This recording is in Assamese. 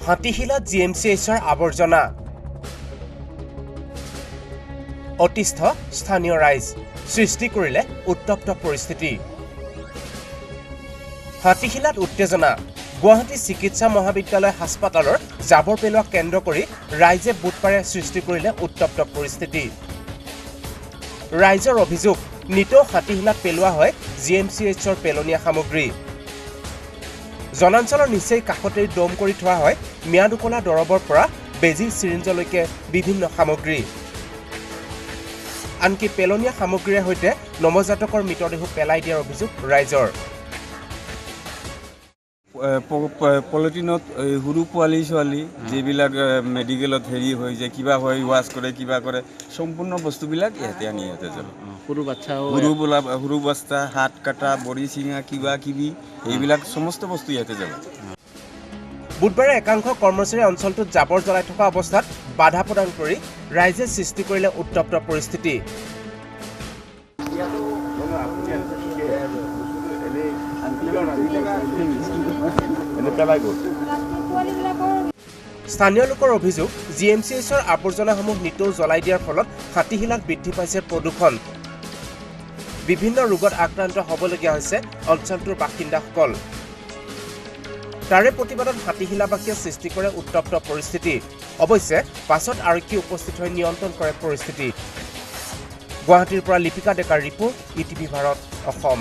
হাতীশিলাত GMCHৰ আৱৰ্জনা অতিষ্ঠ স্থানীয় ৰাইজ সৃষ্টি কৰিলে উত্তপ্ত পৰিস্থিতি হাতীশিলাত উত্তেজনা গুৱাহাটী চিকিৎসা মহাবিদ্যালয় হাস্পাতালৰ জাবৰ পেলোৱা কেন্দ্ৰ কৰি ৰাইজে বুধবাৰে সৃষ্টি কৰিলে উত্তপ্ত পৰিস্থিতি ৰাইজৰ অভিযোগ নিতৌ হাতীশিলাত পেলোৱা হয় GMCHৰ পেলনীয়া সামগ্ৰী জনাঞ্চলৰ নিচেই কাষতেই দম কৰি থোৱা হয় মিয়াদ উকলা দৰৱৰ পৰা বেজি চিৰিঞ্জলৈকে বিভিন্ন সামগ্ৰী আনকি পেলনীয়া সামগ্ৰীৰ সৈতে নৱজাতকৰ মৃতদেহ পেলাই দিয়াৰ অভিযোগ ৰাইজৰ পলিটিনত সৰু পোৱালি ছোৱালী যিবিলাক মেডিকেলত হেৰি হৈ যায় কিবা হয় ৱাছ কৰে কিবা কৰে সম্পূৰ্ণ বস্তুবিলাক ইয়াতে আনি ইয়াতে যাব সৰু বস্তা হাত কাটা বৰি চিঙা কিবা কিবি এইবিলাক সমস্ত বস্তু ইয়াতে যাব বুধবাৰে একাংশ কৰ্মচাৰী অঞ্চলটোত জাবৰ জ্বলাই থকা অৱস্থাত বাধা প্ৰদান কৰি ৰাইজে সৃষ্টি কৰিলে উত্তপ্ত পৰিস্থিতি স্থানীয় লোকৰ অভিযোগ GMCHৰ আৱৰ্জনাসমূহ নিতৌ জ্বলাই দিয়াৰ ফলত হাতীশিলাত বৃদ্ধি পাইছে প্ৰদূষণ বিভিন্ন ৰোগত আক্ৰান্ত হ'বলগীয়া হৈছে অঞ্চলটোৰ বাসিন্দাসকল তাৰে প্ৰতিবাদত হাতীশিলাবাসীয়ে সৃষ্টি কৰে উত্তপ্ত পৰিস্থিতি অৱশ্যে পাছত আৰক্ষী উপস্থিত হৈ নিয়ন্ত্ৰণ কৰে পৰিস্থিতি গুৱাহাটীৰ পৰা লিপিকা ডেকাৰ ৰিপৰ্ট ইটিভি ভাৰত অসম